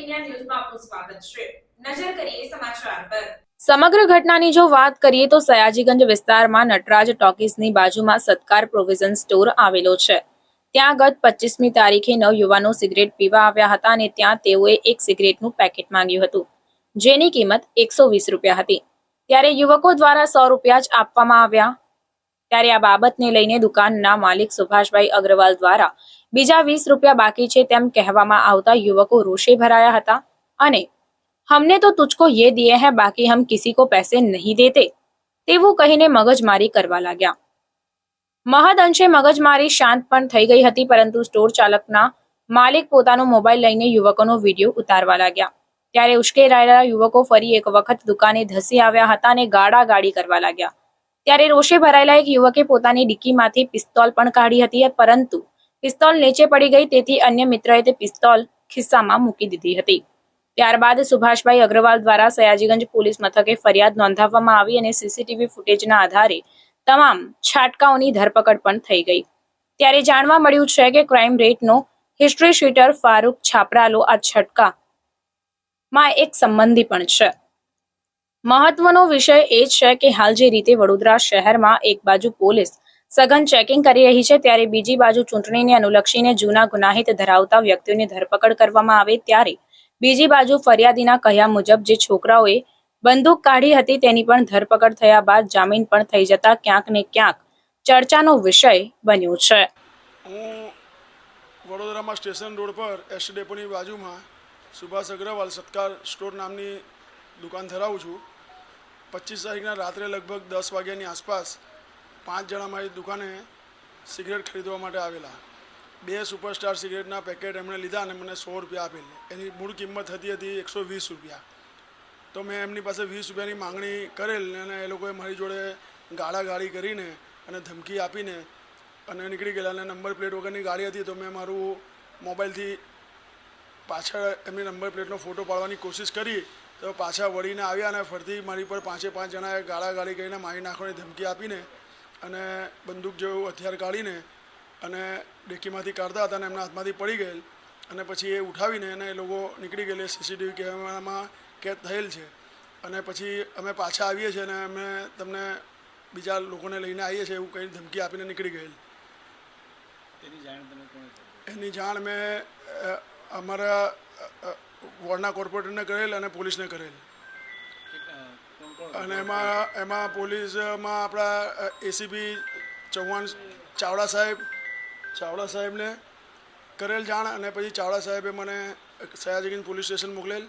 India ન્યૂઝમાં આપનું સ્વાગત છે. નજર કરીએ સમાચાર પર. સમગ્ર ઘટનાની જો વાત કરીએ તો સયાજીગંજ વિસ્તારમાં નટરાજ ટોકીઝની બાજુમાં સત્કાર પ્રોવિઝન સ્ટોર આવેલો છે. ત્યાં ગત 25મી તારીખે 9 યુવાનો સિગરેટ પીવા આવ્યા હતા અને ત્યાં તેઓએ એક સિગરેટનું પેકેટ માંગ્યું હતું, જેની કિંમત 120 રૂપિયા હતી. ત્યારે યુવકો દ્વારા 100 રૂપિયા જ આપવામાં આવ્યા. ત્યારે આ બાબતને લઈને દુકાનના માલિક સુભાષભાઈ અગ્રવાલ દ્વારા બીજા 20 રૂપિયા બાકી છે તેમ કહેવામાં આવતા યુવકો રોષે ભરાયા હતા અને हमने तो तुझको ये दिए हैं, बाकी हम किसी को पैसे नहीं देते તેવું કહીને મગજમારી કરવા લાગ્યા. મહદ અંશે મગજમારી શાંત પણ થઈ ગઈ હતી, પરંતુ સ્ટોર ચાલકના માલિક પોતાનો મોબાઈલ લઈને યુવકોનો વિડીયો ઉતારવા લાગ્યા. ત્યારે ઉશ્કેરાયેલા યુવકો ફરી એક વખત દુકાને ધસી આવ્યા હતા અને ગાળાગાળી કરવા લાગ્યા. ત્યારે રોષે ભરાયેલા એક યુવકે પોતાની ડિક્કીમાંથી પિસ્તોલ પણ કાઢી હતી, પરંતુ પિસ્તોલ નીચે પડી ગઈ, તેથી અન્ય મિત્રએ તે પિસ્તોલ ખિસ્સામાં મૂકી દીધી હતી. ત્યારબાદ સુભાષભાઈ અગ્રવાલ દ્વારા સયાજીગંજ પોલીસ મથકે ફરિયાદ નોંધાવવામાં આવી અને સીસીટીવી ફૂટેજના આધારે તમામ છાટકાઓની ધરપકડ પણ થઈ ગઈ. ત્યારે જાણવા મળ્યું છે કે ક્રાઇમ રેટનો હિસ્ટ્રી શીટર ફારૂક છાપરાલો આ છટકામાં એક સંબંધી પણ છે. મહત્વનો વિષય એ છે કે હાલ જે રીતે વડોદરા શહેરમાં એક બાજુ પોલીસ સઘન ચેકિંગ કરી રહી છે, ત્યારે બીજી બાજુ ચૂંટણીને અનુલક્ષીને જૂના ગુનાહિત ધરાવતા વ્યક્તિઓની ધરપકડ કરવામાં આવે, ત્યારે બીજી બાજુ ફરિયાદીના કહ્યા મુજબ જે છોકરાઓએ બંદૂક કાઢી હતી તેની પણ ધરપકડ થયા બાદ જામીન પણ થઈ જતા ક્યાંક ને ક્યાંક ચર્ચાનો વિષય બન્યો છે. હું વડોદરામાં સ્ટેશન રોડ પર એસ ડેપોની બાજુમાં સુભાષ અગ્રવાલ સત્કાર સ્ટોર નામની દુકાન ધરાવું છું. 25 તારીખના રાત્રે લગભગ 10 વાગ્યાની આસપાસ 5 જણા મારી દુકાને સિગરેટ ખરીદવા માટે આવેલા. 2 સુપરસ્ટાર સિગરેટના પેકેટ એમણે લીધા અને મને 100 રૂપિયા આપેલ. એની મૂળ કિંમત થતી હતી 120 રૂપિયા. તો મેં એમની પાસે 20 રૂપિયાની માંગણી કરેલ અને એ લોકોએ મારી જોડે ગાળાગાળી કરીને અને ધમકી આપીને અને નીકળી ગયેલા. અને નંબર પ્લેટ વગરની ગાડી હતી, તો મેં મારું મોબાઈલથી પાછળ એમની નંબર પ્લેટનો ફોટો પાડવાની કોશિશ કરી, તો પાછા વળીને આવ્યા અને ફરીથી મારી પર 5 જણાએ ગાળાગાળી કરીને મારી નાખવાની ધમકી આપીને અને બંદૂક જેવું હથિયાર કાઢીને અને ડેકીમાંથી કાઢતા હતા અને એમના હાથમાંથી પડી ગયેલ. અને પછી એ ઉઠાવીને અને એ લોકો નીકળી ગયેલી. સીસીટીવી કેમેરામાં કેદ થયેલ છે. અને પછી અમે પાછા આવીએ છીએ અને અમે તમને બીજા લોકોને લઈને આવીએ છીએ એવું કંઈ ધમકી આપીને નીકળી ગયેલ. એની જાણ મેં અમારા વોર્ડના કોર્પોરેટરને કરેલ અને પોલીસને કરેલ. અને એમાં પોલીસમાં આપણા એસીપી ચૌહાણ ચાવડા સાહેબને કરેલ જાણ. અને પછી ચાવડા સાહેબે મને સયાજીગંજ પોલીસ સ્ટેશન મોકલેલ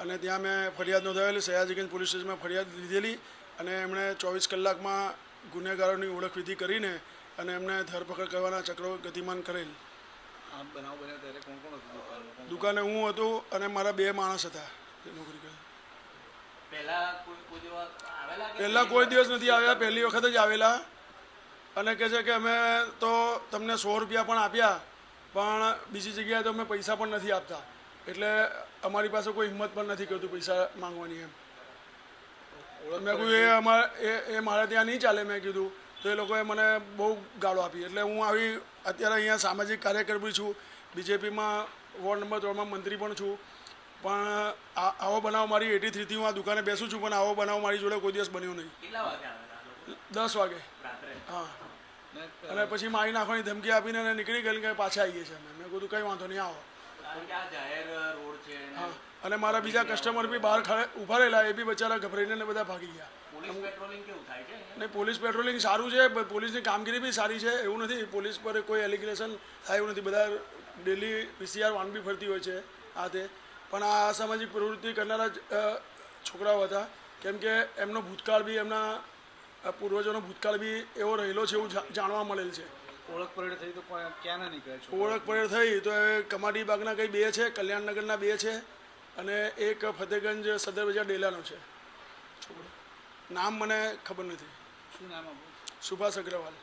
અને ત્યાં મેં ફરિયાદ નોંધાવેલી. સયાજીગંજ પોલીસ સ્ટેશનમાં ફરિયાદ લીધેલી અને એમણે 24 કલાકમાં ગુનેગારોની ઓળખવિધિ કરીને અને એમને ધરપકડ કરવાના ચક્રો ગતિમાન કરેલ. દુકાને હું હતું અને મારા 2 માણસ હતા નોકરી કરે. પહેલાં કોઈ દિવસ નથી આવ્યા, પહેલી વખત જ આવેલા અને કહે છે કે અમે તો તમને 100 રૂપિયા પણ આપ્યા, પણ બીજી જગ્યાએ તો અમે પૈસા પણ નથી આપતા, એટલે અમારી પાસે કોઈ હિંમત પણ નથી કરતું પૈસા માંગવાની. એમ મેં કહ્યું એ મારે ત્યાં નહીં ચાલે. મેં કીધું તો એ લોકોએ મને બહુ ગાળો આપી. એટલે હું આવી અત્યારે અહીંયા સામાજિક કાર્યકર બી છું, બીજેપીમાં વોર્ડ નંબર 3માં મંત્રી પણ છું. પણ આવો બનાવ મારી 83થી હું આ દુકાને બેસું છું, પણ આવો બનાવ મારી જોડે કોઈ દિવસ બન્યો નહીં. 10 વાગે. હા. અને પછી મારી નાખવાની ધમકી આપીને નીકળી ગયેલી કે પાછા આવીએ છીએ. મેં કીધું કંઈ વાંધો નહીં, આવો. હા. અને મારા બીજા કસ્ટમર બી બહાર ઊભા રહેલા, એ બી બચારા ગભરાઈને બધા ભાગી ગયા. નહીં, પોલીસ પેટ્રોલિંગ સારું છે, પોલીસની કામગીરી બી સારી છે, એવું નથી. પોલીસ પર કોઈ એલિગેશન થાય એવું નથી. બધા ડેલી PCR વાન બી ફરતી હોય છે આ તે. પણ આ અસામાજિક પ્રવૃત્તિ કરનારા છોકરાઓ હતા, કેમ કે એમનો ભૂતકાળ બી એમના પૂર્વજોનો ભૂતકાળ બી એવો રહેલો છે એવું જાણવા મળેલ છે. ઓળખ પરેડ થઈ તો ક્યાંના નીકળે છે? ઓળખ પરેડ થઈ તો એ કમાટી બાગના કંઈ 2 છે, કલ્યાણનગરના 2 છે અને એક ફતેહગંજ સદર બજાર ડેલાનો છે છોકરો. નામ મને ખબર નથી. શું નામ? સુભાષ અગ્રવાલ.